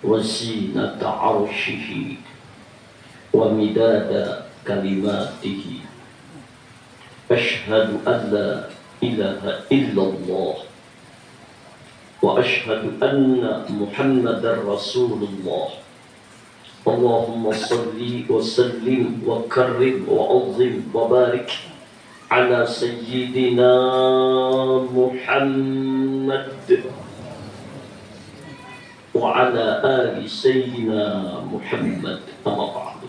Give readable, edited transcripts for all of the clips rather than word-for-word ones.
وزينة عرشه ومداد كلماته أشهد أن لا إله إلا الله وأشهد أن محمدا رسول الله اللهم صل وسلم وكرم وعظم وبارك على سيدنا محمد وعلى آل سيدنا محمد أما بعد.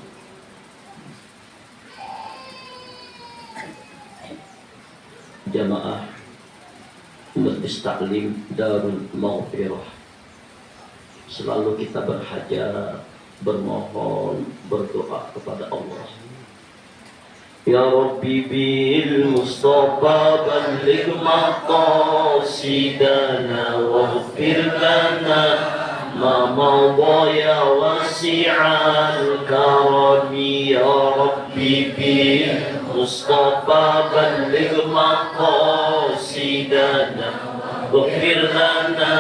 Jamaah Majlis Taklim Darul Maghfirah, selalu kita berhajat, bermohon, berdoa kepada Allah. Ya Rabbi bil Mustafa balligh maqasidana waghfir lana ma madha ya wasi'al karami. Ya Rabbi bil Mustafa balligh maqasidana waghfir lana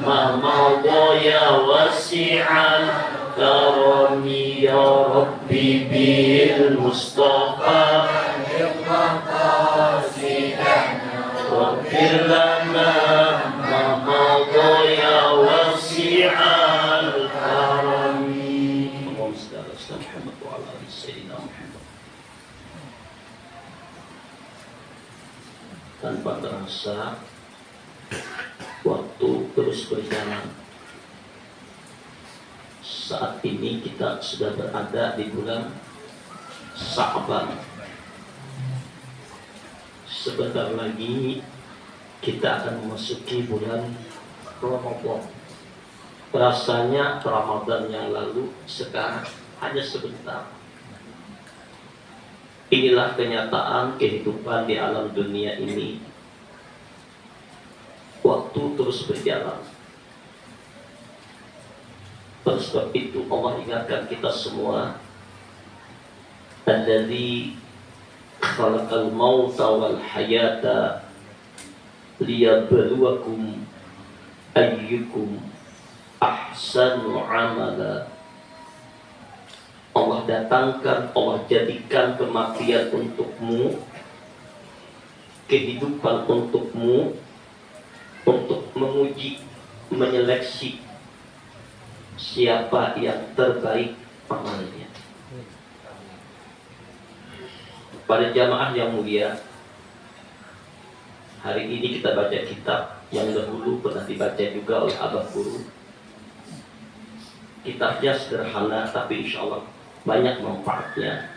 ma madha ya wasi'al karami. Ya Rabbi bil Mustafa waghfir lana ma madha ya wasi'al karami. Allahumma salli ala Muhammad wa ala ali sayyidina Muhammad. Tanpa terasa waktu terus berjalan. Saat ini kita sudah berada di bulan Sya'ban. Sebentar lagi kita akan memasuki bulan Ramadan. Rasanya Ramadan yang lalu sekarang hanya sebentar. Inilah kenyataan kehidupan di alam dunia ini. Waktu terus berjalan. Oleh sebab itu Allah ingatkan kita semua, Alladzi khalaqal mauta wal hayata liyabluwakum ayyukum ahsanu amala. Allah datangkan, Allah jadikan kematian untukmu, kehidupan untukmu, untuk menguji, menyeleksi siapa yang terbaik amalnya. Pada jamaah yang mulia, hari ini kita baca kitab yang dahulu pernah dibaca juga oleh Abah Guru. Kitabnya sederhana tapi insya Allah banyak manfaatnya.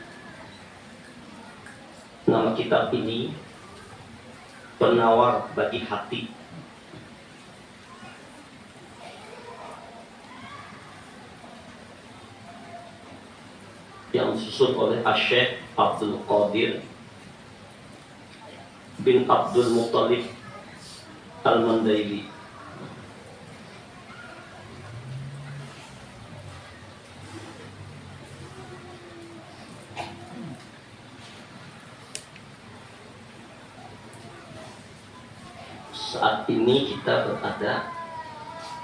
Nama kitab ini Penawar Bagi Hati. Yang disusun oleh Syekh Abdul Qadir bin Abdul Muttalib Al-Mandaili. Saat ini kita berada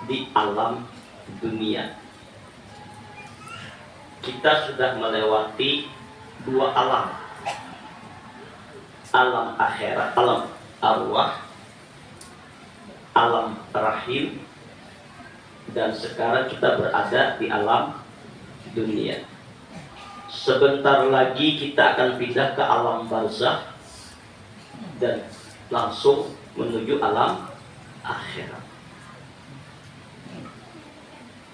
di alam dunia. Kita sudah melewati dua alam. Alam akhirat, alam arwah, alam rahim, dan sekarang kita berada di alam dunia. Sebentar lagi kita akan pindah ke alam barzakh dan langsung menuju alam akhirat.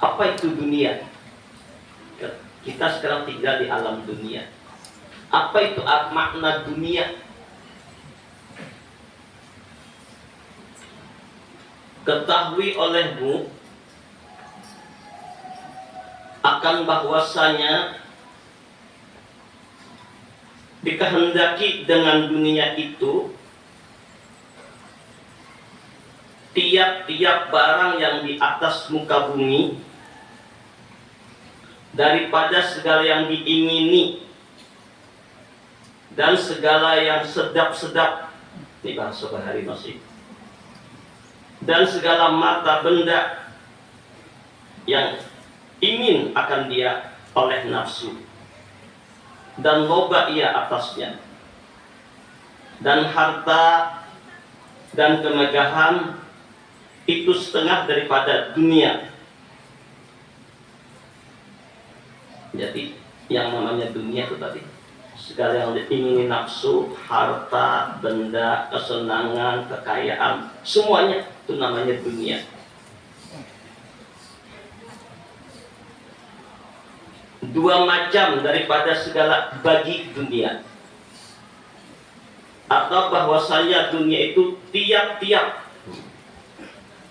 Apa itu dunia? Kita sekarang tinggal di alam dunia. Apa itu makna dunia? Ketahui olehmu akan bahwasanya dikehendaki dengan dunia itu tiap-tiap barang yang di atas muka bumi, daripada segala yang diingini dan segala yang sedap-sedap, ini bahasa bahari masih, dan segala mata benda yang ingin akan dia oleh nafsu, dan loba ia atasnya, dan harta dan kemegahan itu setengah daripada dunia. Jadi yang namanya dunia itu tadi segala yang diingini nafsu, harta, benda, kesenangan, kekayaan, semuanya itu namanya dunia. Dua macam daripada segala bagi dunia, atau bahwasanya dunia itu tiap-tiap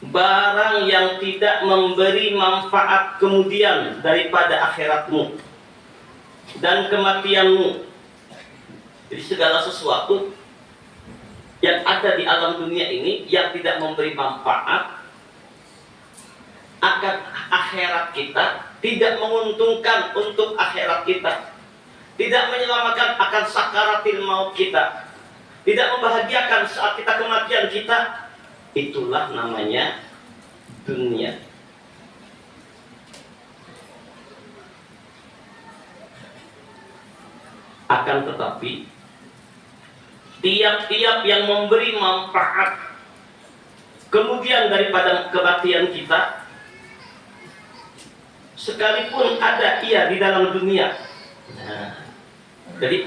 barang yang tidak memberi manfaat kemudian daripada akhiratmu dan kematianmu. Jadi segala sesuatu yang ada di alam dunia ini yang tidak memberi manfaat akan akhirat kita, tidak menguntungkan untuk akhirat kita, tidak menyelamatkan akan sakaratil maut kita, tidak membahagiakan saat kita kematian kita, itulah namanya dunia. Akan tetapi tiap-tiap yang memberi manfaat kemudian daripada kematian kita, sekalipun ada ia di dalam dunia. Nah, jadi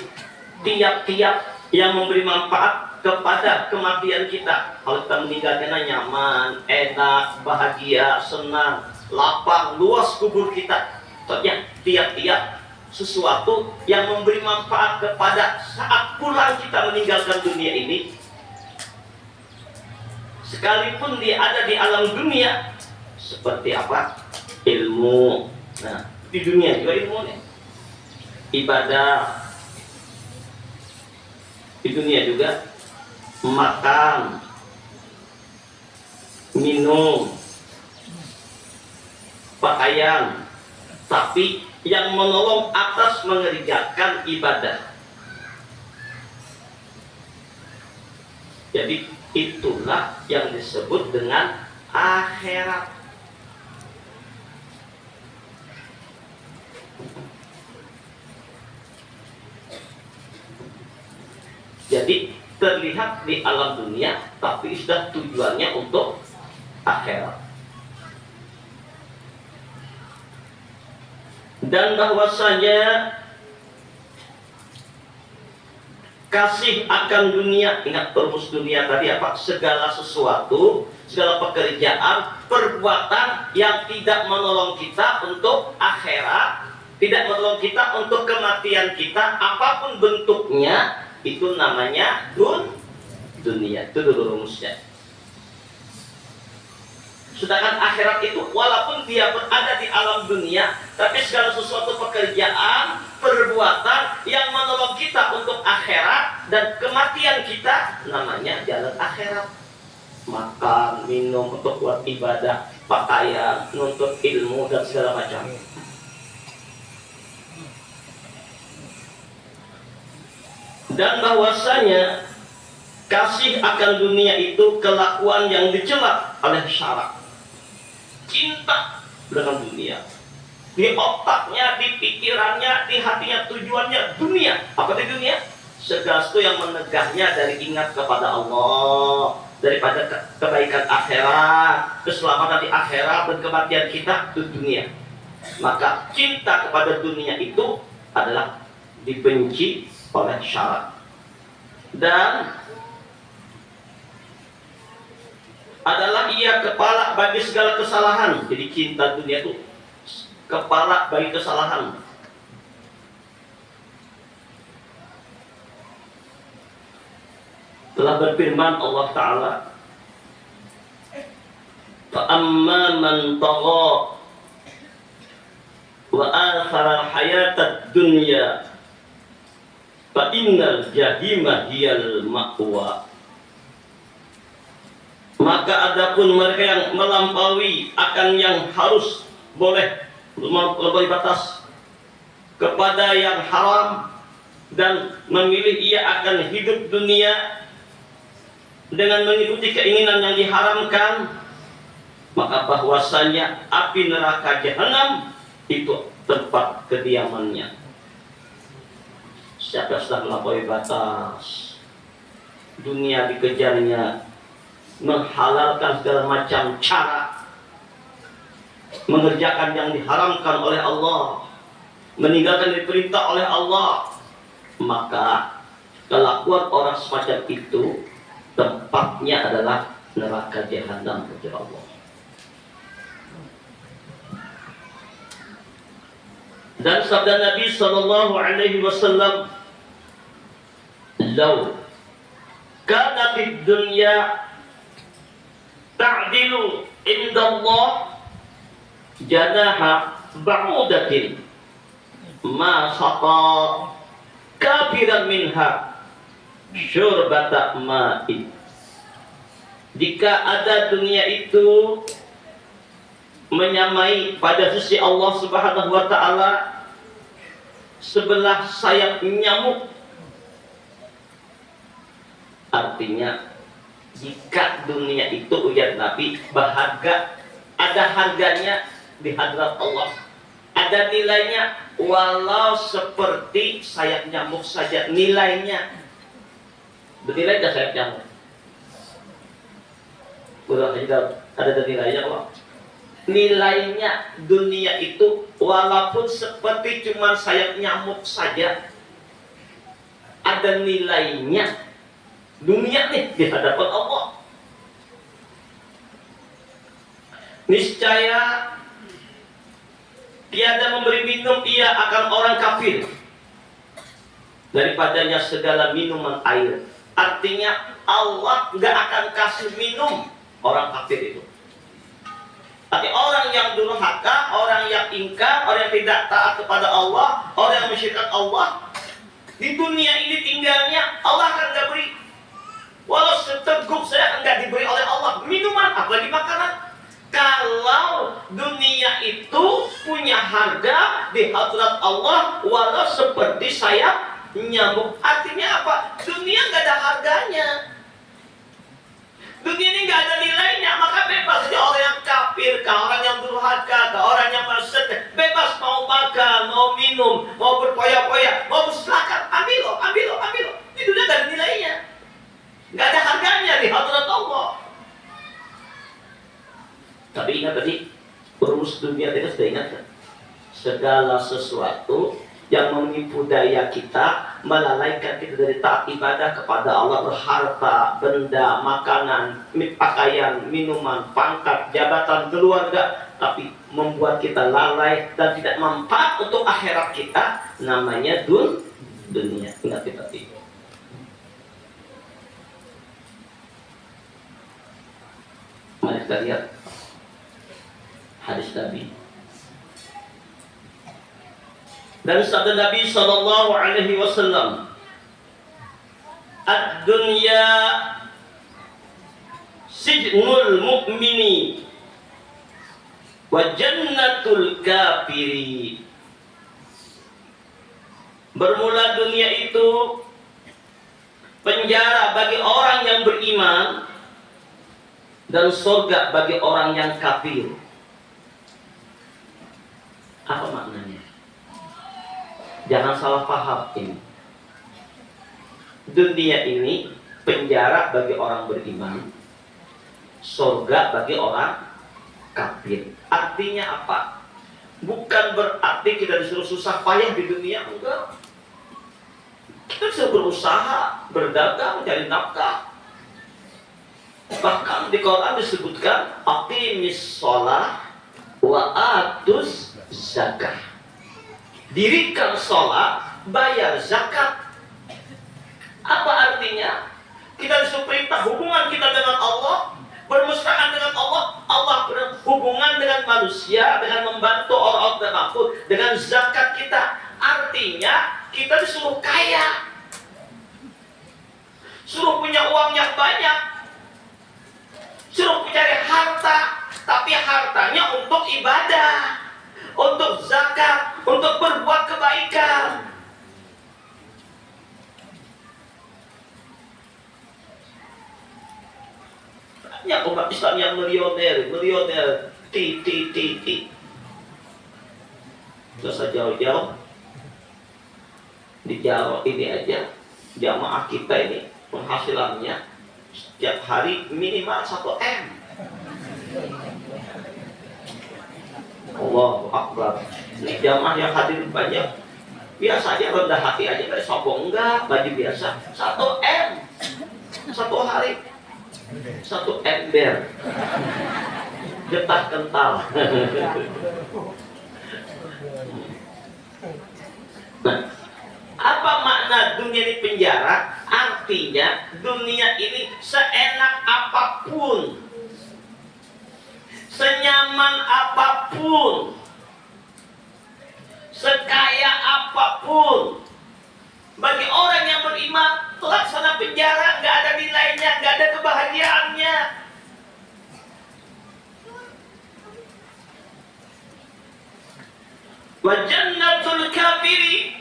tiap-tiap yang memberi manfaat kepada kematian kita, kalau kita meninggal karena nyaman, enak, bahagia, senang, lapang, luas kubur kita. Contohnya tiap-tiap sesuatu yang memberi manfaat kepada saat pulang kita meninggalkan dunia ini, sekalipun dia ada di alam dunia. Seperti apa? Ilmu. Nah, di dunia juga ilmu nih. Ibadah. Di dunia juga makan, minum, pakaian. Tapi yang menolong atas mengerjakan ibadah. Jadi itulah yang disebut dengan akhirat. Jadi terlihat di alam dunia, tapi sudah tujuannya untuk akhirat. Dan bahwasanya kasih akan dunia, ingat rumus dunia tadi apa? Segala sesuatu, segala pekerjaan, perbuatan yang tidak menolong kita untuk akhirat, tidak menolong kita untuk kematian kita, apapun bentuknya, itu namanya dunia. Itu dulu rumusnya. Sedangkan akhirat itu walaupun dia berada di alam dunia, tapi segala sesuatu pekerjaan, perbuatan yang menolong kita untuk akhirat dan kematian kita, namanya jalan akhirat. Makan, minum untuk buat ibadah, pakaian, nuntut ilmu dan segala macam. Dan bahwasanya kasih akan dunia itu kelakuan yang dicela oleh syarak. Cinta dengan dunia, di otaknya, di pikirannya, di hatinya, tujuannya dunia. Apa itu dunia? Segala sesuatu yang menegahnya dari ingat kepada Allah, daripada kebaikan akhirat, keselamatan di akhirat dan kematian kita, itu dunia. Maka cinta kepada dunia itu adalah dibenci oleh syarak. Dan adalah ia kepala bagi segala kesalahan. Jadi cinta dunia itu kepala bagi kesalahan. Telah berfirman Allah Ta'ala, فَأَمَّا مَنْ طَغَى وَآثَرَ الْحَيَاةَ الدُّنْيَا فَإِنَّ الْجَحِيمَ هِيَ الْمَأْوَى. Maka adapun mereka yang melampaui akan yang harus boleh, melampaui batas kepada yang haram dan memilih ia akan hidup dunia dengan mengikuti keinginan yang diharamkan, maka bahwasanya api neraka jahanam itu tempat kediamannya. Siapa sudah melampaui batas, dunia dikejarnya, menghalalkan segala macam cara, mengerjakan yang diharamkan oleh Allah, meninggalkan yang diperintah oleh Allah, maka kelakuan orang semacam itu tempatnya adalah neraka jahanam bagi Allah. Dan sabda Nabi sallallahu alaihi wasallam, "Law kanatid dunya ta'dilu indallah janaha ba'udatin ma saqa kafiran minha syurbata ma'in." Jika ada dunia itu menyamai pada sisi Allah Subhanahu wa taala sebelah sayap nyamuk, artinya jika dunia itu ujar Nabi berharga, ada harganya di hadirat Allah, ada nilainya walau seperti sayap nyamuk saja nilainya. Bernilai gak sayap nyamuk? Udah ada nilainya kok. Nilainya dunia itu walaupun seperti cuma sayap nyamuk saja, ada nilainya dunia nih di hadapan Allah. Niscaya tiada memberi minum ia akan orang kafir daripadanya segala minuman air. Artinya Allah gak akan kasih minum orang kafir itu. Tapi orang yang durhaka, orang yang ingkar, orang yang tidak taat kepada Allah, orang yang mensyirikkan Allah, di dunia ini tinggalnya Allah akan gak beri. Walau seteguk saya enggak diberi oleh Allah minuman, apalagi makanan. Kalau dunia itu punya harga di hadirat Allah walau seperti sayap nyamuk. Artinya apa? Dunia enggak ada harganya. Dunia ini enggak ada nilainya, maka bebas saja orang yang kafir, orang yang durhaka, orang yang bersedekah, bebas mau makan, mau minum, mau berpoya-poya, mau bersilakan, ambil lo. Di dunia enggak ada nilainya. Nggak ada harganya di hadirat Allah. Tapi ingat tadi, rumus dunia kita sudah ingat kan? Segala sesuatu yang menipu daya kita, melalaikan kita dari taat ibadah kepada Allah, berharta, benda, makanan, pakaian, minuman, pangkat, jabatan, keluarga, tapi membuat kita lalai dan tidak manfaat untuk akhirat kita, namanya dunia. Ingat kita tadi. Mari kita lihat hadis Nabi. Dan sabda Nabi sallallahu alaihi wasallam, "Ad-dunya sijnul mu'mini wa jannatul kafiri." Bermula dunia itu penjara bagi orang yang beriman dan surga bagi orang yang kafir. Apa maknanya? Jangan salah paham ini. Dunia ini penjara bagi orang beriman, surga bagi orang kafir. Artinya apa? Bukan berarti kita disuruh susah payah di dunia, enggak. Kita bisa berusaha, berdagang, mencari nafkah. Bahkan di Quran disebutkan aqimis shalah wa atuz zakah. Dirikan sholat, bayar zakat. Apa artinya? Kita disuruh perintah hubungan kita dengan Allah, bermesraan dengan Allah. Allah berhubungan dengan manusia dengan membantu orang-orang termakhluk dengan zakat kita. Artinya kita disuruh kaya, suruh punya uang yang banyak, suruh mencari harta, tapi hartanya untuk ibadah, untuk zakat, untuk berbuat kebaikan. Banyaknya umat Islam yang milioner, Terus jauh-jauh di jauh ini aja jamaah kita ini penghasilannya setiap hari minimal 1 M. Allahu Akbar. Ini jamaah yang hadir banyak. Biasa aja rendah hati aja, nggak sombong enggak, baju biasa. 1 M 1 hari, 1 ember getah kental. Nah, apa makna dunia ini penjara? Artinya dunia ini seenak apapun, senyaman apapun, sekaya apapun, bagi orang yang beriman, laksana penjara nggak ada nilainya, nggak ada kebahagiaannya. Wa jannatul kafiri.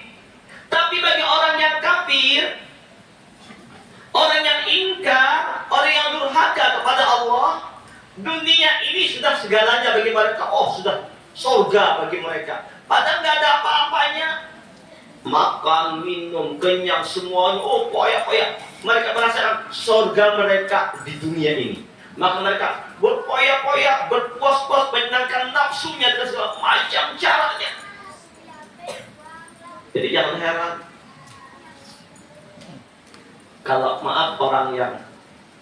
Tapi bagi orang yang kafir, orang yang ingkar, orang yang durhaka kepada Allah, dunia ini sudah segalanya bagi mereka. Oh, sudah surga bagi mereka. Padahal nggak ada apa-apanya. Makan, minum, kenyang semuanya. Oh, poya-poya. Mereka merasakan surga mereka di dunia ini. Maka mereka berpoya-poya, berpuas-puas, menyenangkan nafsunya dengan segala macam caranya. Jadi jangan heran kalau maaf orang yang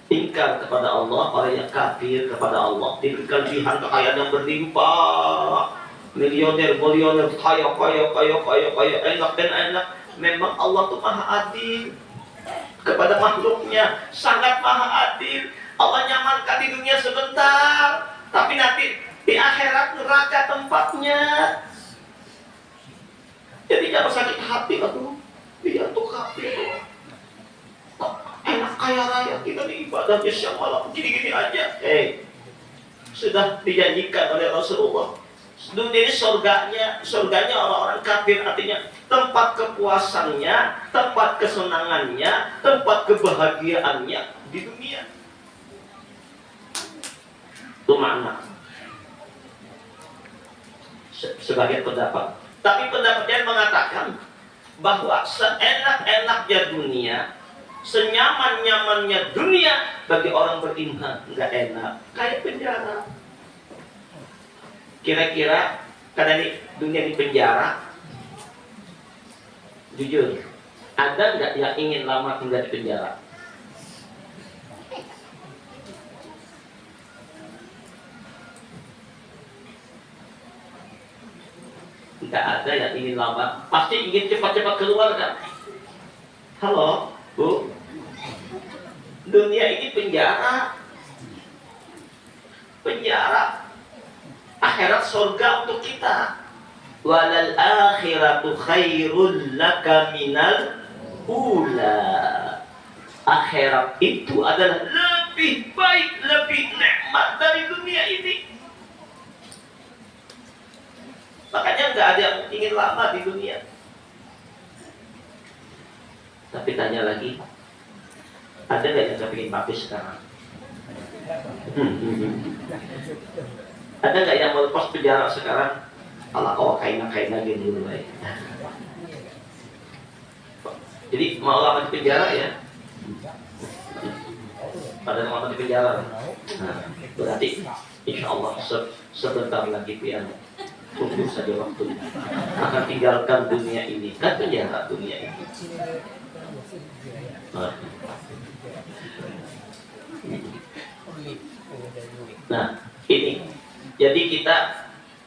ingkar kepada Allah, orang yang kafir kepada Allah, diberi kelebihan kekayaan yang berlimpah, milioner, kaya, enak dan enak. Memang Allah itu maha adil kepada makhluknya, sangat maha adil. Allah nyamankan di dunia sebentar, tapi nanti di akhirat neraka tempatnya. Jadi jangan sakit hati, aduh, dia tuh kafir, enak kaya raya, kita di ibadahnya siang malam gini-gini aja. Sudah dijanjikan oleh Rasulullah, dunia ini surganya orang-orang kafir, artinya tempat kepuasannya, tempat kesenangannya, tempat kebahagiaannya di dunia. Itu makna sebagai pendapat. Tapi pendapat yang mengatakan bahwa seenak-enaknya dunia, senyaman-nyamannya dunia bagi orang beriman nggak enak, kayak penjara. Kira-kira karena ini dunia di penjara, jujur, ada nggak yang ingin lama tinggal di penjara? Tidak ada yang ingin lama, pasti ingin cepat-cepat keluar kan? Halo, Bu? Dunia ini penjara. Penjara. Akhirat surga untuk kita. Walal akhiratu khairul laka minal ula. Akhirat itu adalah lebih baik, lebih nikmat dari dunia ini. Makanya nggak ada yang ingin lama di dunia. Tapi tanya lagi, ada nggak yang kepingin mati sekarang? Ada nggak yang mau lepas penjara sekarang? Alah, kaina gitu dulu baik. Jadi mau lama di penjara ya? Pada lama di penjara. Nah, berarti insya Allah sebentar lagi piano. Tunggu saja waktu akan tinggalkan dunia ini, kan penjara dunia ini. Nah ini, jadi kita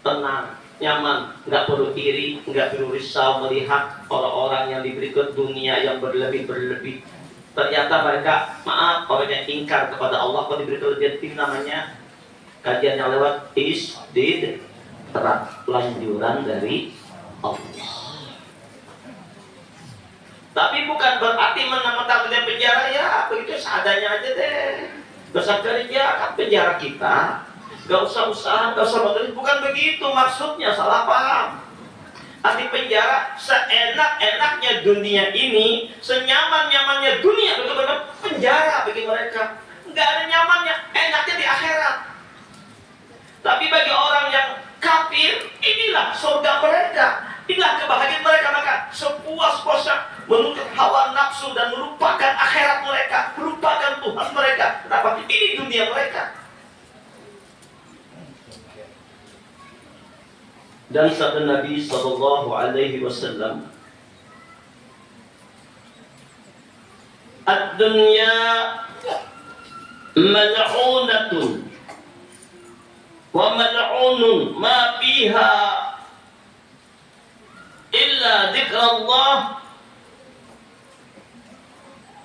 tenang, nyaman, nggak perlu iri, nggak perlu risau melihat orang-orang yang diberi dunia yang berlebih. Ternyata mereka, maaf, orang yang ingkar kepada Allah, kalau diberi kelebihan itu namanya kajian yang lewat isdid, lanjuran dari Allah. Tapi bukan berarti menambah dunia penjara ya, begitu seadanya aja deh. Besar kerja kan penjara kita, gak usah usaha, gak usah bekerja, bukan begitu maksudnya, salah paham. Arti penjara seenak-enaknya dunia ini, senyaman-nyamannya dunia, betul-betul penjara bagi mereka. nggak ada nyamannya, enaknya di akhirat. Tapi bagi orang yang kafir, inilah surga mereka, inilah kebahagiaan mereka. Maka sepuas-puasnya menuntut hawa nafsu dan melupakan akhirat mereka, melupakan Tuhan mereka. Kenapa? Ini dunia mereka. Dan sabda Nabi Sallallahu Alaihi Wasallam, "Ad-dunya mal'unatun wa mal'unun ma fiha illa dzikrullah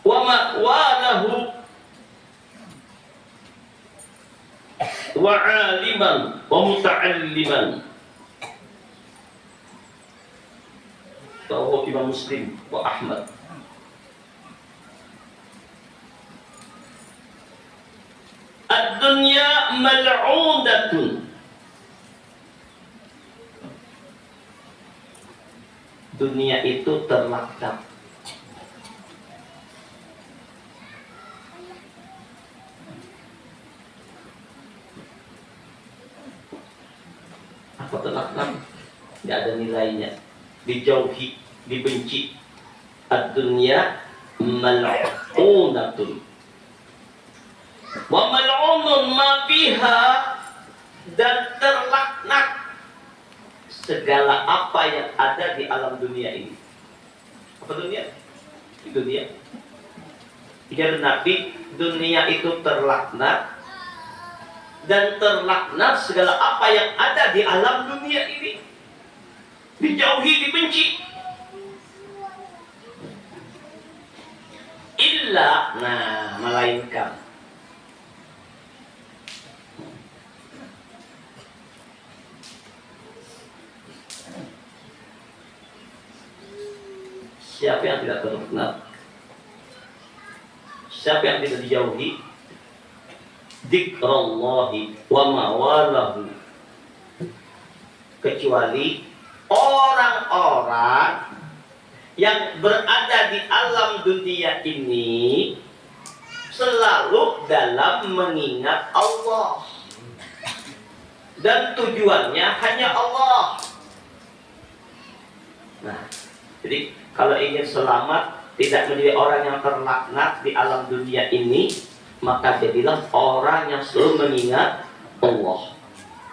wa ma'walahu wa 'aliman wa muta'alliman." Rawahu Imam Muslim wa Ahmad. Ad-dunya mal'unatun. Dunia itu terlaknat. Apa terlaknat? Tidak ada nilainya. Dijauhi, dibenci. Ad-dunya mal'unatun. Wa mal'unun ma fiha, dan terlaknat segala apa yang ada di alam dunia ini. Apa dunia? Di dunia. Jadi Nabi, dunia itu terlaknat, dan terlaknat segala apa yang ada di alam dunia ini. Dijauhi, dibenci. Illa, melainkan siapa yang tidak terlaknat, siapa yang tidak dijauhi, dzikrallahi wa mawalahu, kecuali orang-orang yang berada di alam dunia ini selalu dalam mengingat Allah, dan tujuannya hanya Allah. Nah, jadi kalau ingin selamat, tidak menjadi orang yang terlaknat di alam dunia ini, maka jadilah orang yang selalu mengingat Allah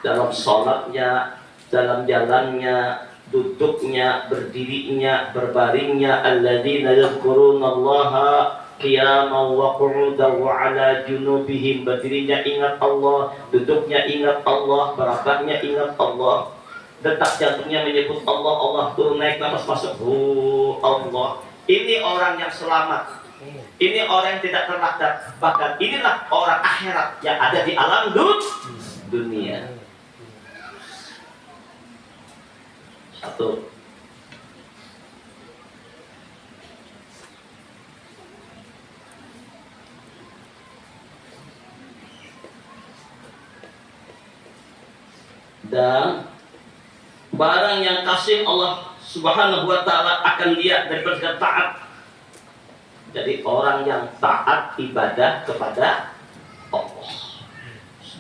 dalam sholatnya, dalam jalannya, duduknya, berdirinya, berbaringnya. Alladzina yadhkurunallaha qiyaman wa qu'udan wa 'ala junubihim. Berdirinya ingat Allah, duduknya ingat Allah, berakahnya ingat Allah, detak jantungnya menyebut Allah, Allah turun naik nafas masuk, Allah. Ini orang yang selamat. Ini orang yang tidak terlaknat. Bahkan inilah orang akhirat yang ada di alam dunia. Satu. Dan barang yang kasih Allah Subhanahu wa ta'ala akan lihat dari bersikap taat. Jadi orang yang taat ibadah kepada Allah,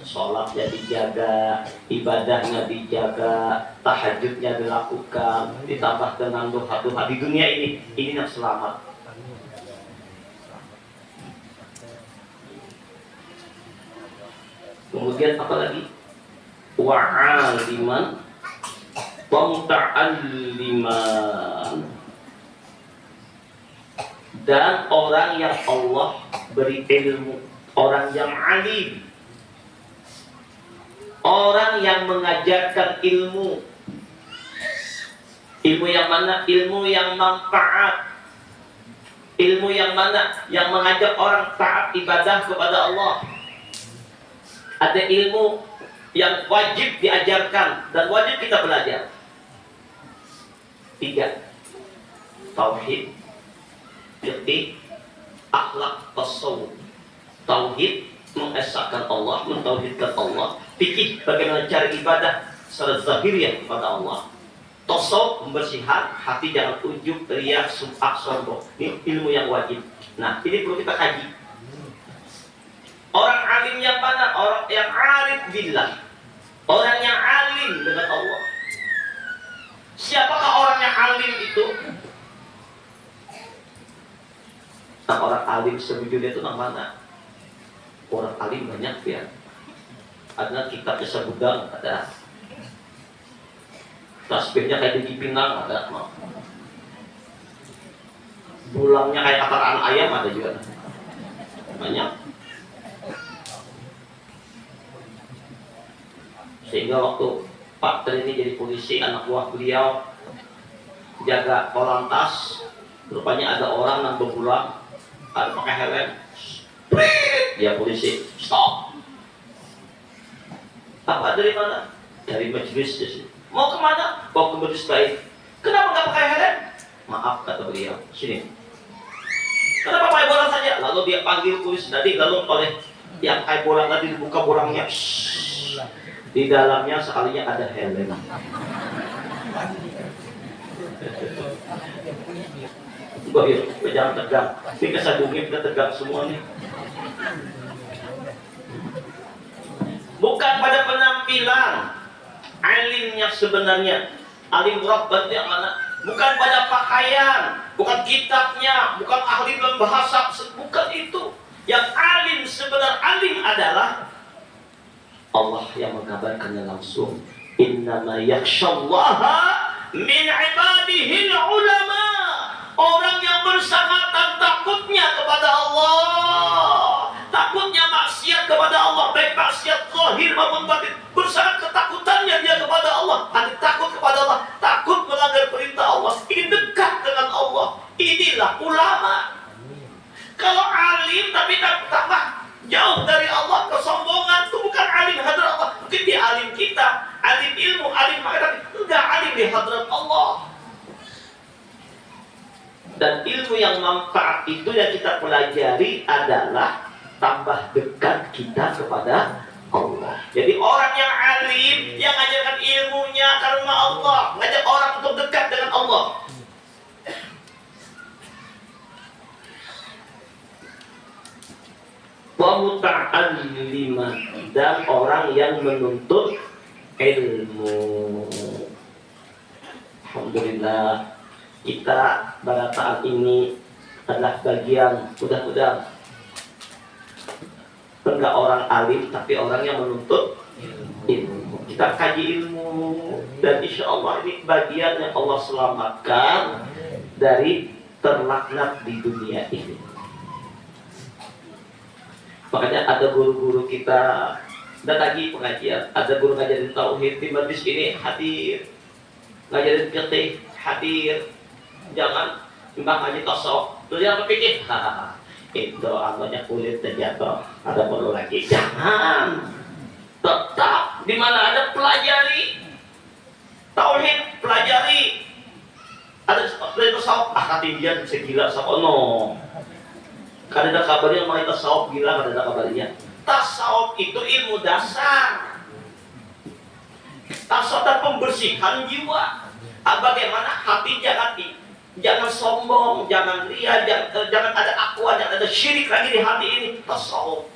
sholatnya dijaga, ibadahnya dijaga, tahajudnya dilakukan, ditambah dengan doa-doa di dunia ini yang selamat. Kemudian apa lagi? Wa'aliman wa muta'alliman, dan orang yang Allah beri ilmu, orang yang alim, orang yang mengajarkan ilmu. Ilmu yang mana? Ilmu yang manfaat. Ilmu yang mana? Yang mengajak orang taat ibadah kepada Allah. Ada ilmu yang wajib diajarkan dan wajib kita belajar. 3. Tauhid, fiqih, akhlak, tasawuf. Tauhid, mengesahkan Allah, mentauhidkan Allah. Fikih, bagaimana cara ibadah secara zahiriah kepada Allah. Tasawuf, pembersihan hati, jangan ujub, riya, sum'ah, sombong. Ini ilmu yang wajib. Nah, ini perlu kita kaji. Orang alim yang mana? Orang yang arif billah. Orang yang alim dengan Allah. Siapakah orang yang alim itu? Nah, orang alim sebetulnya itu mana? Orang alim banyak ya. Ada kitabnya segudang, ada. Tasbihnya kayak di Pinang, ada. Bulangnya kayak kataan ayam, ada juga. Banyak. Sehingga waktu Pak Tri ini jadi polisi, anak buah beliau jaga polantas, rupanya ada orang yang berpulang, ada pakai helm, dia polisi, stop. Apa dari mana? Dari majelis. Mau kemana? Mau ke majelis baik. Kenapa nggak pakai helm? Maaf, kata beliau, sini. Kenapa pakai bolang saja? Lalu dia panggil polisi tadi, lalu oleh yang pakai bolang tadi dibuka bolangnya. Di dalamnya sekalinya ada helm. Jangan tegang. Ini kesadungin kita tegang semua nih. Bukan pada penampilan alimnya sebenarnya. Alim rabbat yang mana? Bukan pada pakaian, bukan kitabnya, bukan ahli dalam bahasa, bukan itu. Yang alim sebenarnya alim adalah Allah yang mengabarkannya langsung. Innama yakhshallaha min ibadihil ulama. Orang yang bersangatan takutnya kepada Allah, takutnya maksiat kepada Allah, baik maksiat zahir maupun batin, bersangat ketakutannya dia kepada Allah. Ada takut kepada Allah, takut melanggar perintah Allah, ingin dekat dengan Allah. Inilah ulama. Kalau alim tapi tambah jauh dari Allah, kesombongan, itu bukan alim hadrat Allah. Mungkin dia alim kita, alim ilmu, alim makna, tapi enggak alim di hadrat Allah. Dan ilmu yang manfaat itu yang kita pelajari adalah tambah dekat kita kepada Allah. Jadi orang yang alim, yang mengajarkan ilmunya karena Allah, mengajak orang untuk dekat dengan Allah. Wa muta'alliman, dan orang yang menuntut ilmu. Alhamdulillah kita pada saat ini adalah bagian mudah-mudahan enggak orang alim tapi orang yang menuntut ilmu. Kita kaji ilmu dan insya Allah ini bagian yang Allah selamatkan dari terlaknat di dunia ini. Makanya ada guru-guru kita dan lagi pengajian, ada guru ngajarin tauhid di majlis ini hadir, ngajarin fikih hadir. Jangan timbang ngaji tasawuf, terus jangan berpikir, itu amanya kulit terjatuh, ada perlu lagi. Jangan, tetap di mana ada pelajari tauhid, pelajari. Ada tasawuf, ketinggian bisa gila sakono. Karena ada kabarnya mengenai tasawuf gila, ada kabarnya. Tasawuf itu ilmu dasar. Tasawuf dan pembersihan jiwa. Bagaimana hati jangan sombong, jangan ria, jangan ada akwa, jangan ada syirik lagi di hati ini. Tasawuf.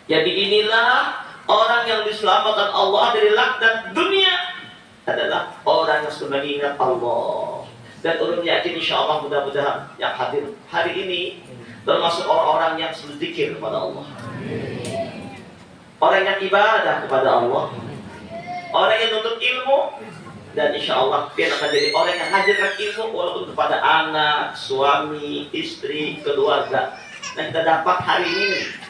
Jadi inilah orang yang diselamatkan Allah dari laknat dunia adalah orang yang sudah mengingat Allah. Dan ulun yakin insya Allah mudah-mudahan yang hadir hari ini termasuk orang-orang yang berzikir kepada Allah, orang yang ibadah kepada Allah, orang yang nuntut ilmu, dan insya Allah dia akan jadi orang yang hadirkan ilmu walaupun kepada anak, suami, istri, keluarga. Dan kita dapat hari ini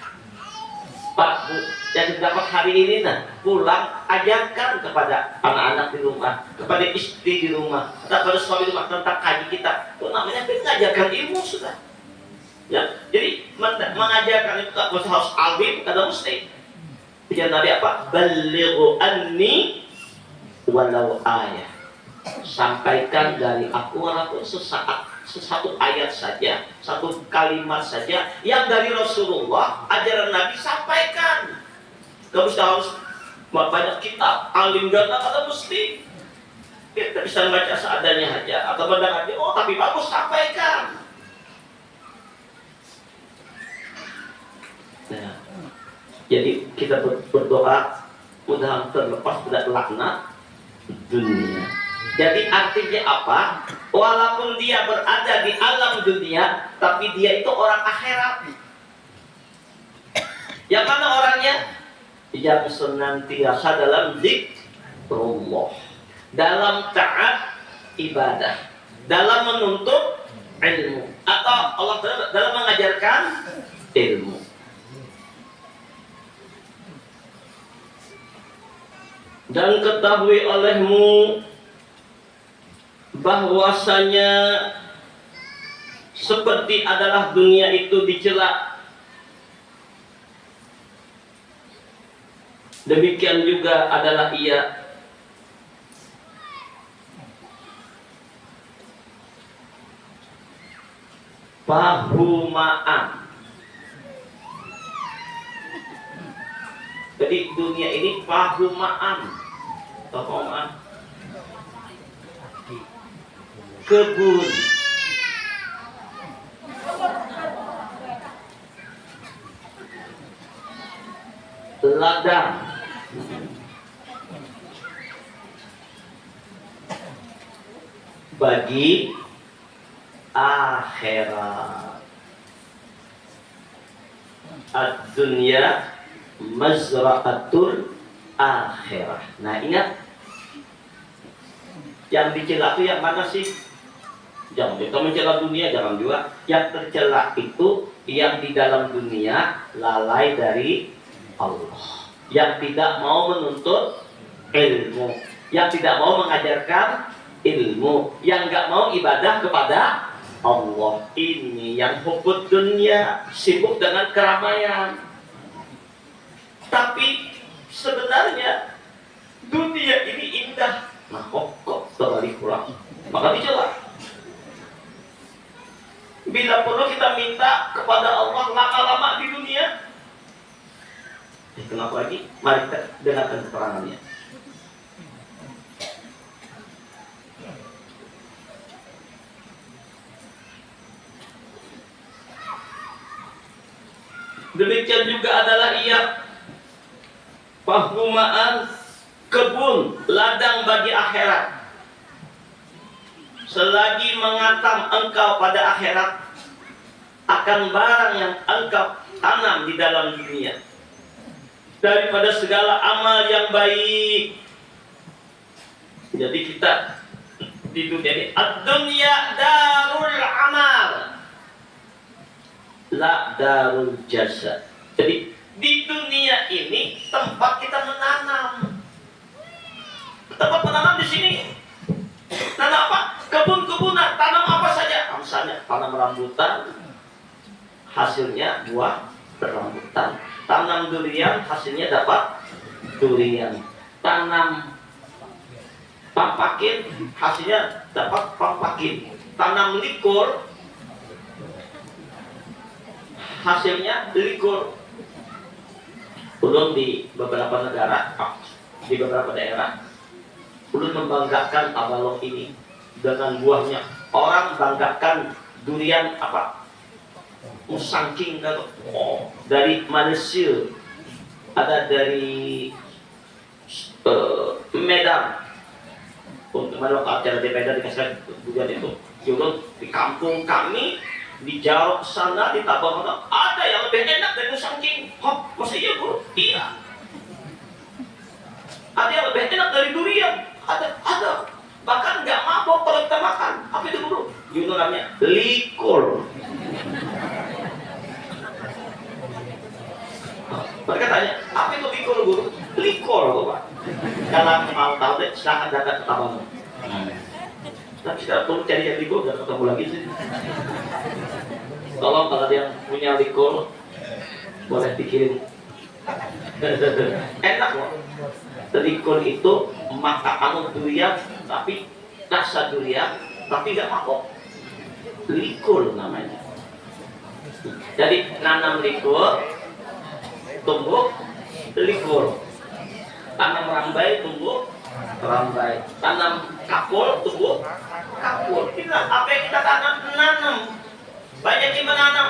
Pak Bu, yang kita dapat hari ini pulang ajarkan kepada anak-anak di rumah, kepada istri di rumah, kepada suami di rumah tentang kaji kita. Itu namanya mengajarkan ilmu sudah. Ya, jadi mengajarkan itu tak harus alim, kada mesti. Jadi Nabi apa? Balighu anni walau ayat. Sampaikan dari aku walaupun satu ayat saja, satu kalimat saja yang dari Rasulullah, ajaran Nabi sampaikan. Kamu harus banyak kitab, alim dana kata mesti. Kita bisa baca seadanya aja atau mendengar aja. Oh tapi bagus, sampaikan. kita berdoa mudah terlepas dari laknat dunia. Jadi artinya apa? Walaupun dia berada di alam dunia, tapi dia itu orang akhirat. Yang mana orangnya? Yang senantiasa dalam zikrullah, dalam taat ibadah, dalam menuntut ilmu, atau Allah dalam mengajarkan ilmu. Dan ketahui olehmu bahwasanya seperti adalah dunia itu dicela, demikian juga adalah ia pahumaan. Jadi dunia ini pahumaan. Pahumaan kebun, ladang, bagi akhirat. Ad-dunya mazra'atul akhirah. Nah, ingat, yang dicela itu yang mana sih? Jangan kita mencela dunia, jangan juga. Yang tercela itu yang di dalam dunia lalai dari Allah, yang tidak mau menuntut ilmu, yang tidak mau mengajarkan ilmu, yang nggak mau ibadah kepada Allah. Ini yang hubbud dunia, sibuk dengan keramaian. Tapi sebenarnya dunia ini indah. Nah, kok terbalik kurang, maka dicela. Bila perlu kita minta kepada Allah lama-lama di dunia. Kenapa lagi? Mari kita dengarkan keterangannya. Demikian juga adalah ia pahumaan kebun, ladang bagi akhirat. Selagi mengatam engkau pada akhirat akan barang yang engkau tanam di dalam dunia, daripada segala amal yang baik. Jadi kita di dunia ini, ad-dunya darul amal, la darul jasa. Jadi di dunia ini tempat kita menanam. Tempat menanam di sini. Tanam apa? Kebun-kebunan, tanam apa saja. Misalnya tanam rambutan, hasilnya buah rambutan. Tanam durian, hasilnya dapat durian. Tanam pampakin, hasilnya dapat pampakin. Tanam likur, hasilnya likur. Belum di beberapa negara, di beberapa daerah, belum membanggakan abalok ini dengan buahnya. Orang banggakan durian apa? Musangking kalau dari Malaysia, ada dari Medan. Untuk mana acara di Medan dikasih durian itu. Juga di kampung kami di Jawa sana di Tabang ada yang lebih enak dari musangking. Hah, masa iya bro? Iya. Ada yang lebih enak dari durian. Ada. Bahkan nggak mabok kalau kita makan. Apa itu bro? Itu namanya likur. Mereka tanya, apa itu likur guru? Likur Pak. Kalau mau tahu deh, silahkan datang ke Tabang. Tapi kita perlu cari yang likur, nggak ketemu lagi sih. Tolong kalau ada yang punya likur, boleh dikirim. Enak loh. Likur itu makanan durian, tapi rasa durian, tapi nggak mabok. Likur namanya. Jadi nanam likur, tumbuh likur. Tanam rambai, tumbuh rambai. Tanam kapur, tumbuh kapur. Kita apa yang kita tanam, nanam. Banyak yang menanam.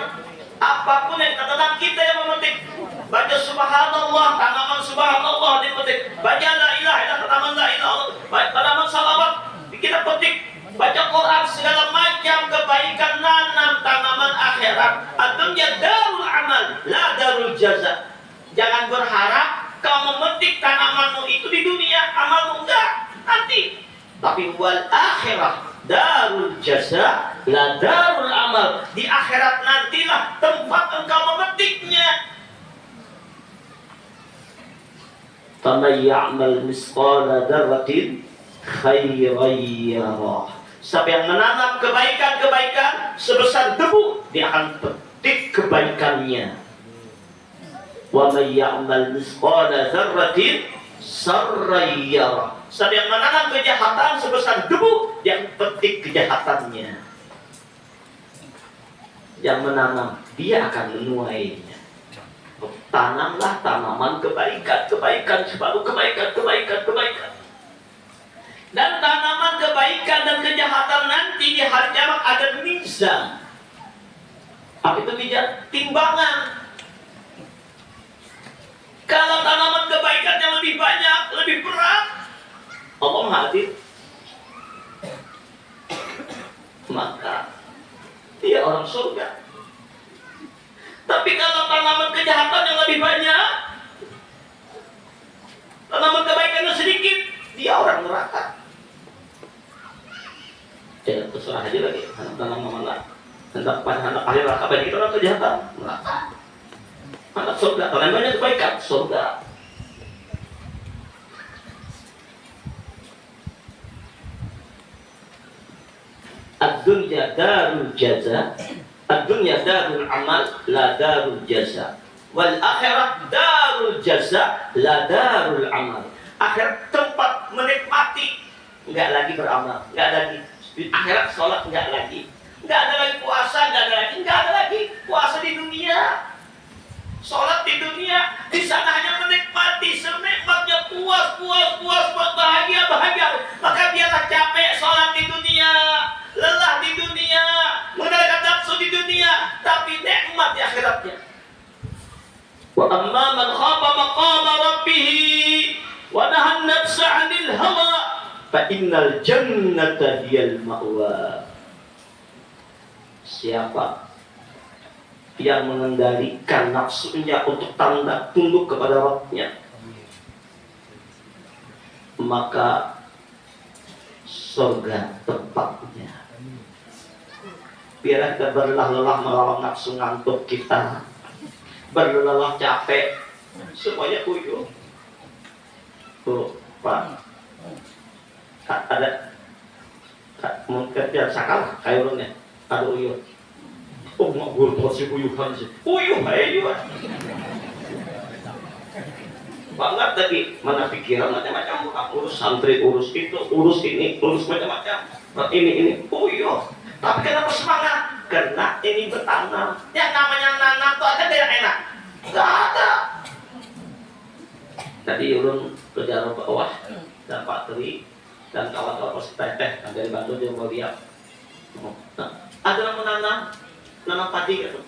Apapun yang kita tanam, kita yang memetik. Baca subhanallah, tanaman subhanallah dipetik. Baca la ilaha illallah, tanaman la ilaha illallah. Tanaman salawat kita petik. Baca Quran, segala macam kebaikan nanam tanaman akhirat. Adunya darul amal, la darul jaza. Jangan berharap kau memetik tanamanmu itu di dunia, amalmu enggak nanti. Tapi wal akhirah darul jaza, la darul amal. Di akhirat nantilah tempat engkau memetiknya. Faman ya'mal misqala dzarratin khairan yarah. Siapa yang menanam kebaikan-kebaikan sebesar debu, dia akan petik kebaikannya. Wa man ya'mal misqala dzarratin sarran yarah. Siapa yang menanam kejahatan sebesar debu, dia akan petik kejahatannya. Yang menanam, dia akan menuainya. Tanamlah tanaman kebaikan, sebaru kebaikan. Dan tanaman kebaikan dan kejahatan nanti di hari kiamat ada mizan. Apa itu mizan? Timbangan. Kalau tanaman kebaikan yang lebih banyak, lebih berat, Allah hadir, maka dia orang surga. Tapi kalau tanaman kejahatan yang lebih banyak, tanaman kebaikan yang sedikit, dia orang neraka. Ya terserah aja lagi, tanam mana, hendak ahli neraka banyak itu orang kejahatan, neraka. Anak surga, orang banyak kebaikan, surga. Ad-dunya darul jaza, ad-dunya darul amal, la darul jaza. Wal akhirah darul jaza, la darul amal. Akhirat tempat menikmati, enggak lagi beramal, enggak lagi. Akhirat sholat enggak lagi, enggak ada lagi puasa, enggak ada lagi puasa di dunia. Sholat di dunia, di sana hanya menikmati, senikmatnya puas, bahagia. Maka biarlah capek sholat di dunia, lelah di dunia, mengendalikan nafsu di dunia, tapi nikmat di akhiratnya. Wa amma man khafa maqama rabbih wa nahan nafsa 'anil hawa fa innal jannata hiyal ma'wa. Siapa yang mengendalikan nafsunya untuk tunduk kepada Rabb-nya, maka surga tempatnya. Biarlah kita berlelah-lelah melawan nafsu ngantuk kita, berlelah capek, semuanya uyuh. Tuh, Pak, ada mungkin dia sakal kayunya, ada uyuh. Oh, mak gue porsi uyuhan sih. Uyuh aja. Banget tadi, mana pikiran macam-macam, urus santri, urus itu, urus ini, urus macam-macam. Ini, uyuh. Tapi kenapa semangat? Karena ini bertanam. Yang namanya nanam tuh ada yang enak. Gak ada. Tadi ulun ke jalan bawah dan Pak Tri dan kawan-kawan teteh dari Bandung yang mau lihat. Ada yang menanam padi gitu.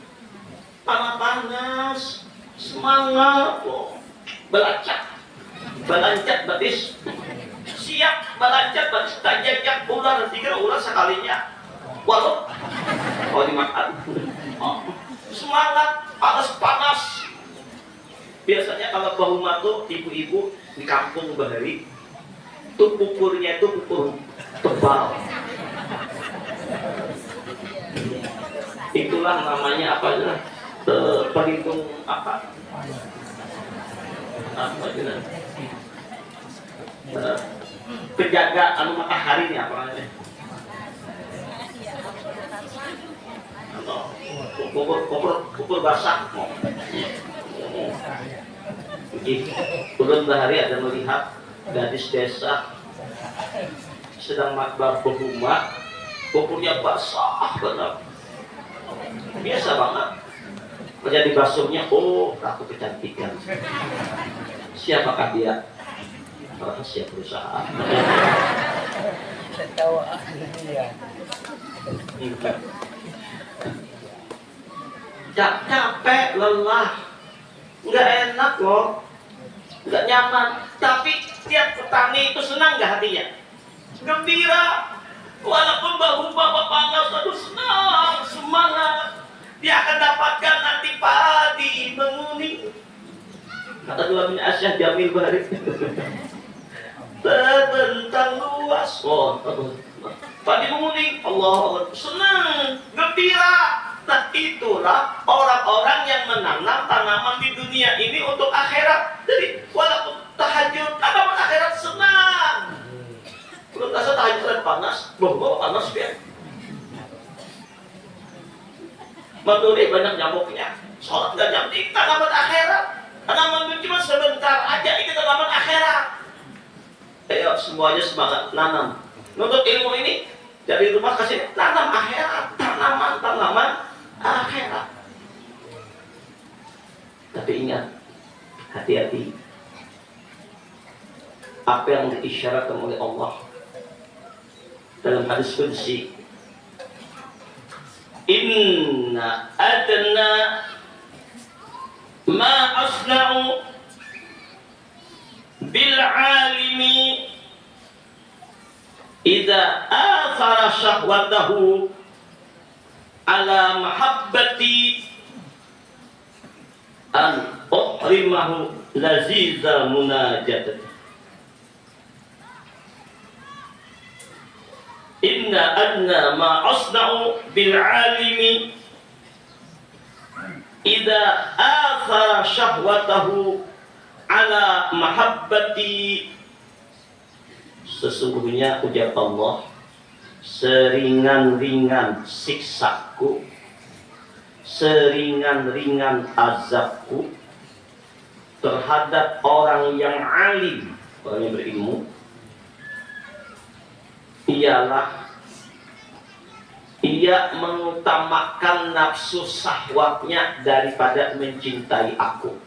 Panas, semangat, belancat batis, siap belancat batis, tajak ular, tiga ular sekalinya, walau dimakan, semangat, panas. Biasanya kalau bahu matu ibu-ibu di kampung Bahari, tuh pupurnya itu pupur tebal. Itulah namanya apa ya? Pelindung apa? Penjaga matahari ini apa namanya? Pupur basah. Bulan Bahari ada melihat gadis desa sedang makbar berhuma, pupurnya basah banget. Biasa banget. Menjadi basuhnya, aku kecantikan. Siapakah dia? Rahasia perusahaan. Capek, lelah. nggak enak loh, nggak nyaman. Tapi tiap petani itu senang nggak hatinya? Gembira. Walaupun bahu bapak panas, aduh senang, semangat. Dia akan dapatkan nanti padi menguning. Kata dua bin Asyah Jamil Barik. Terbentang luas. Oh, padi menguning. Allah, senang, gembira. Nah, itulah orang-orang yang menanam tanaman di dunia ini untuk akhirat. Jadi walaupun tahajud, tanaman akhirat senang. Belum rasa tahajud panas, bawa panas ya. Maduri banyak nyamuknya. Sholat nggak nyamuk, tanaman akhirat. Tanaman cuma sebentar aja, itu tanaman akhirat. Ayo semuanya semangat nanam. Untuk ilmu ini dari rumah kasih tanam akhirat, tanaman akhirat. Tapi ingat, hati-hati. Apa yang diisyaratkan oleh Allah dalam hadis qudsi, inna adna ma asna'u bil alimi idza athara syahwatahu ala mahabbati an uhrimahu laziza munajat. Inna adna ma asna'u bil alimi idza athara syahwatahu ala mahabbati. Sesungguhnya ujar Allah, seringan-ringan siksaku, seringan-ringan azabku terhadap orang yang alim, orang yang berilmu, ialah ia mengutamakan nafsu syahwatnya daripada mencintai aku.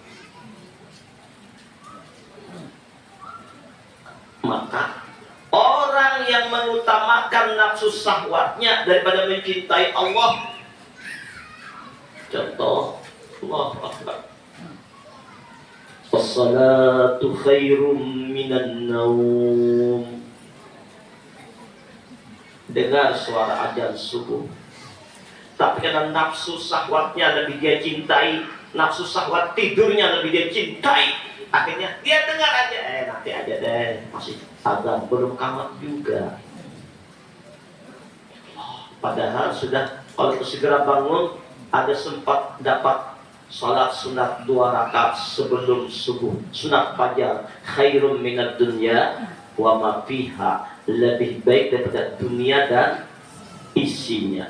Maka orang yang mengutamakan nafsu syahwatnya daripada mencintai Allah, contoh, Allahu Akbar, as-salatu khairum minan naum. Dengar suara azan subuh, tapi karena nafsu syahwatnya lebih dia cintai, nafsu syahwat tidurnya lebih dia cintai, akhirnya dia dengar aja, nanti aja deh, masih azan belum kamat juga. Padahal sudah, kalau segera bangun, ada sempat dapat salat sunat 2 rakaat sebelum subuh, sunat fajar, khairum minad dunya wa ma fiha, lebih baik daripada dunia dan isinya.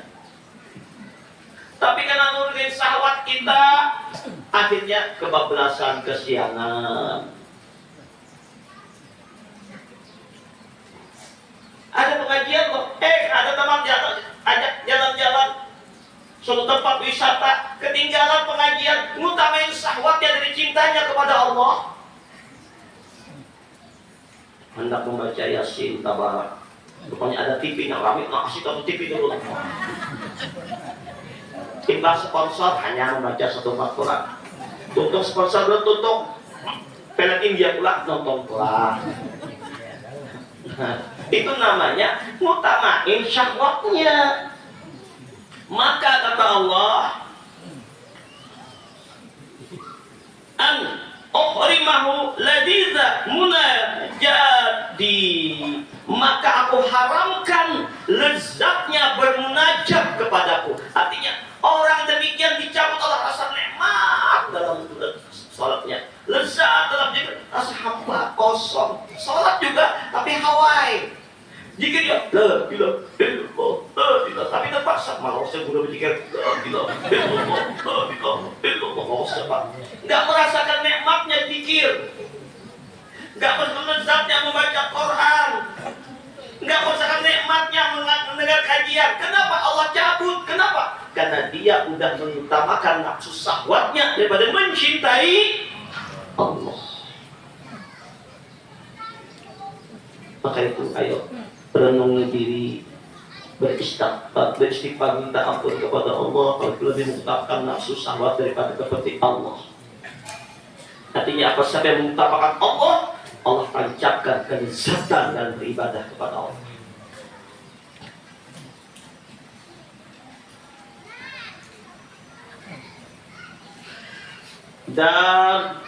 Tapi karena nurunin syahwat kita, akhirnya kebablasan, kesiangan. Ada pengajian loh, ada teman ajak jalan-jalan suatu tempat wisata, ketinggalan pengajian, ngutamain syahwatnya dari cintanya kepada Allah. Hendak membaca Yasin Tabarak, rupanya ada TV yang ramai, kasih tahu TV dulu. Timbang sponsor hanya membaca 1 Quran, tutup sponsor belum tutup, film India pula nonton pula. Itu namanya ngutamain syahwatnya. Maka kata Allah, an uhrimahu ladiza munajati, maka aku haramkan lezatnya bermunajat kepadaku. Artinya orang demikian dicabut oleh rasa nikmat dalam sholatnya, lezat dalam zikir, rasa hampa kosong. Sholat juga tapi hawai, jika dia la ilaha illallah, tapi terpaksa malah saya sudah berzikir la ilaha illallah, nggak merasakan nikmatnya zikir, nggak lezatnya membaca Quran, nggak merasakan nikmatnya mendengar kajian. Kenapa Allah cabut? Kenapa? Karena dia udah mengutamakan nafsu syahwatnya daripada mencintai Allah. Maka itu ayo renungi diri, beristighfar, minta ampun kepada Allah kalau lebih mengutamakan nafsu syahwat daripada kepentingan Allah. Artinya apa? Siapa yang mengutamakan Allah, Allah tancapkan kelezatan dan beribadah kepada Allah. Dan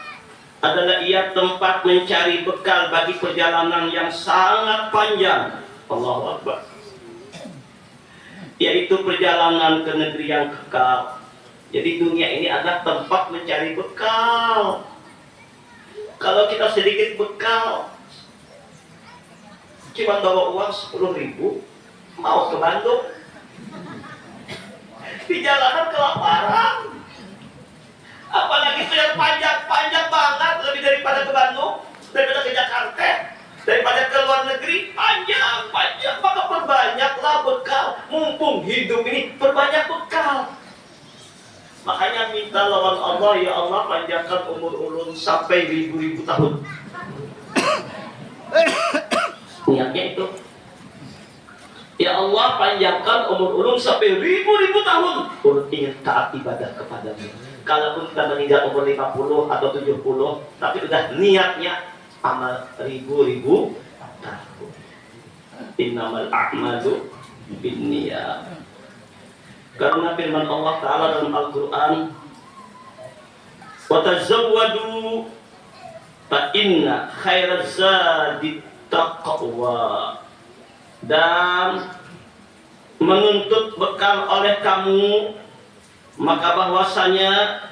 adalah ia tempat mencari bekal bagi perjalanan yang sangat panjang. Allahu Akbar. Yaitu perjalanan ke negeri yang kekal. Jadi dunia ini adalah tempat mencari bekal. Kalau kita sedikit bekal, cuma bawa uang 10.000, mau ke Bandung, di jalanan kelaparan. Apalagi itu yang panjang banget, lebih daripada ke Bandung, daripada ke Jakarta, daripada ke luar negeri, panjang. Maka perbanyaklah bekal. Mumpung hidup ini, perbanyak bekal. Makanya minta lawan Allah, ya Allah panjangkan umur ulun sampai ribu-ribu tahun. Niatnya itu. Ya Allah panjangkan umur ulun sampai ribu-ribu tahun. Ulun ingin taat ibadah kepadamu. Kalaupun kita meninggal umur 50 atau 70, tapi udah niatnya amal ribu-ribu tahun. Innamal a'malu binniyat. Karena firman Allah Ta'ala dalam Al-Quran, wa tazawwadu fa inna khairaz zadi taqwa. Dan menuntut bekal oleh kamu, maka bahwasanya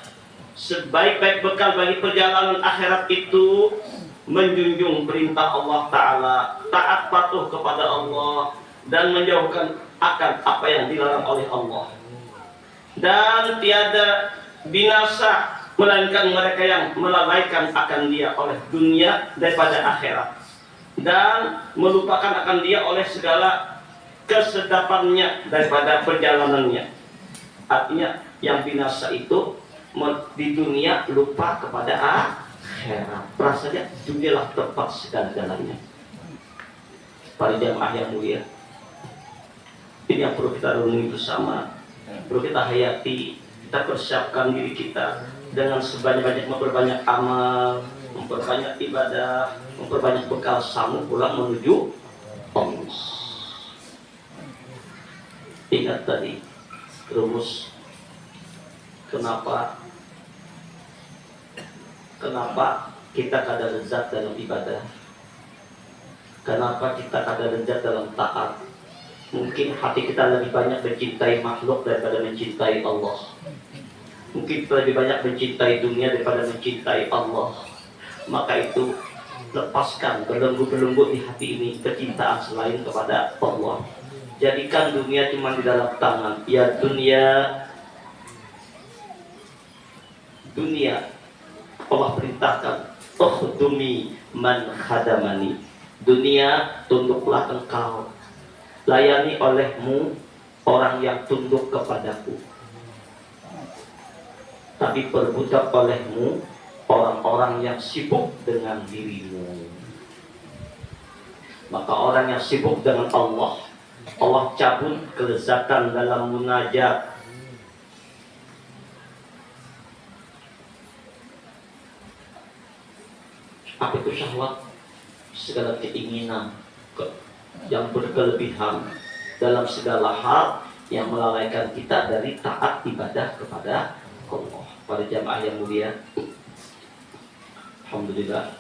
sebaik-baik bekal bagi perjalanan akhirat itu menjunjung perintah Allah Ta'ala, taat patuh kepada Allah, dan menjauhkan akan apa yang dilarang oleh Allah. Dan tiada binasa melainkan mereka yang melalaikan akan dia oleh dunia daripada akhirat, dan melupakan akan dia oleh segala kesedapannya daripada perjalanannya. Artinya yang binasa itu di dunia lupa kepada akhirat. Rasanya dunialah tempat segala-galanya. Para jamaah yang mulia, ini yang perlu kita renungi bersama, perlu kita hayati, kita persiapkan diri kita dengan sebanyak-banyak memperbanyak amal, memperbanyak ibadah, memperbanyak bekal sanggup pulang menuju Allah. Ingat tadi rumus kenapa kita kada lezat dalam ibadah, kenapa kita kada lezat dalam taat. Mungkin hati kita lebih banyak mencintai makhluk daripada mencintai Allah. Mungkin kita lebih banyak mencintai dunia daripada mencintai Allah. Maka itu lepaskan belenggu-belenggu di hati ini kecintaan selain kepada Allah. Jadikan dunia cuma di dalam tangan. Ya dunia Allah perintahkan, ukhdumi man khadamani. Dunia, tunduklah engkau, layani olehmu orang yang tunduk kepadaku, tapi berbudak olehmu orang-orang yang sibuk dengan dirimu. Maka orang yang sibuk dengan Allah, Allah cabut kelezatan dalam munajat. Apa itu syahwat? Segala keinginan yang berkelebihan dalam segala hal yang melalaikan kita dari taat ibadah kepada Allah. Pada jamaah yang mulia, alhamdulillah